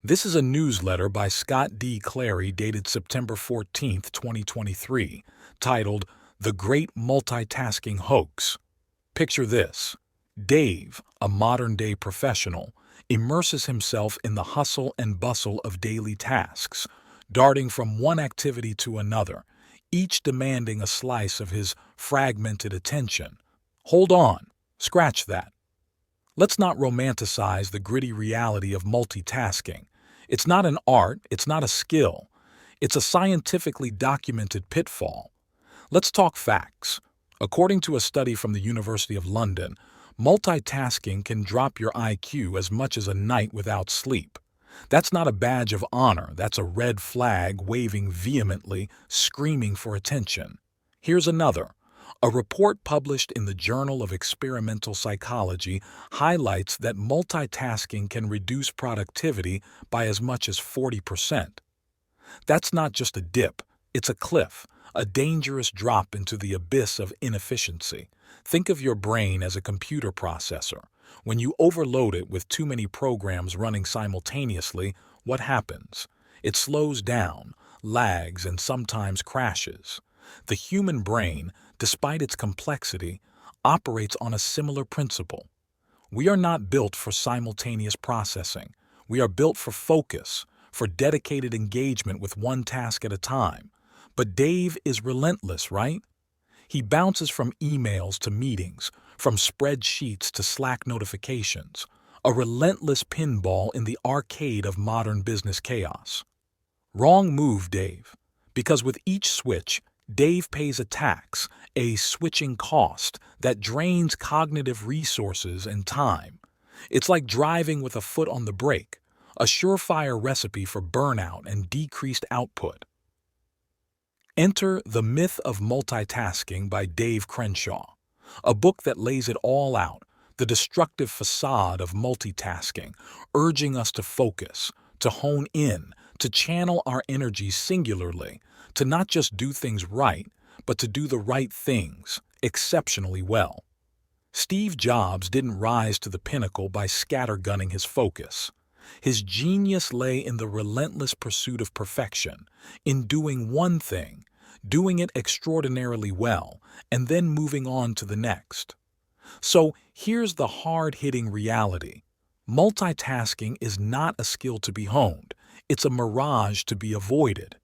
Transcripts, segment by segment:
This is a newsletter by Scott D. Clary dated September 14th, 2023, titled The Great Multitasking Hoax. Picture this. Dave, a modern-day professional, immerses himself in the hustle and bustle of daily tasks, darting from one activity to another, each demanding a slice of his fragmented attention. Hold on, scratch that. Let's not romanticize the gritty reality of multitasking. It's not an art, it's not a skill. It's a scientifically documented pitfall. Let's talk facts. According to a study from the University of London, multitasking can drop your IQ as much as a night without sleep. That's not a badge of honor, that's a red flag waving vehemently, screaming for attention. Here's another. A report published in the Journal of Experimental Psychology highlights that multitasking can reduce productivity by as much as 40%. That's not just a dip, it's a cliff, a dangerous drop into the abyss of inefficiency. Think of your brain as a computer processor. When you overload it with too many programs running simultaneously, what happens? It slows down, lags, and sometimes crashes. The human brain, despite its complexity, operates on a similar principle. We are not built for simultaneous processing. We are built for focus, for dedicated engagement with one task at a time. But Dave is relentless, right? He bounces from emails to meetings, from spreadsheets to Slack notifications, a relentless pinball in the arcade of modern business chaos. Wrong move, Dave, because with each switch, Dave pays a tax, a switching cost that drains cognitive resources and time. It's like driving with a foot on the brake, a surefire recipe for burnout and decreased output. Enter The Myth of Multitasking by Dave Crenshaw, a book that lays it all out, the destructive facade of multitasking, urging us to focus, to hone in, to channel our energies singularly, to not just do things right, but to do the right things exceptionally well. Steve Jobs didn't rise to the pinnacle by scattergunning his focus. His genius lay in the relentless pursuit of perfection, in doing one thing, doing it extraordinarily well, and then moving on to the next. So here's the hard-hitting reality. Multitasking is not a skill to be honed, it's a mirage to be avoided.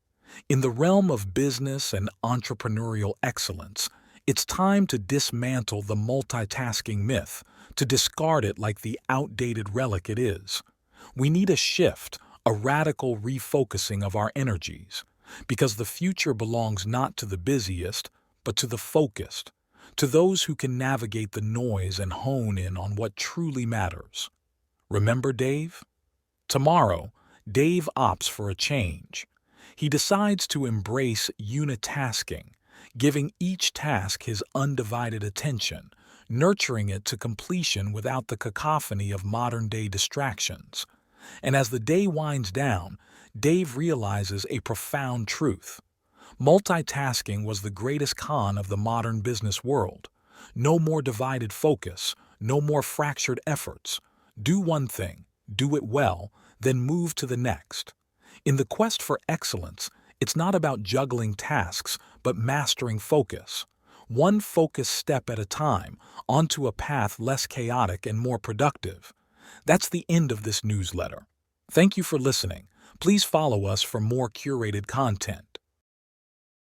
In the realm of business and entrepreneurial excellence, it's time to dismantle the multitasking myth, to discard it like the outdated relic it is. We need a shift, a radical refocusing of our energies, because the future belongs not to the busiest, but to the focused, to those who can navigate the noise and hone in on what truly matters. Remember Dave? Tomorrow, Dave opts for a change. He decides to embrace unitasking, giving each task his undivided attention, nurturing it to completion without the cacophony of modern-day distractions. And as the day winds down, Dave realizes a profound truth. Multitasking was the greatest con of the modern business world. No more divided focus, no more fractured efforts. Do one thing, do it well, then move to the next. In the quest for excellence, it's not about juggling tasks, but mastering focus. One focused step at a time, onto a path less chaotic and more productive. That's the end of this newsletter. Thank you for listening. Please follow us for more curated content.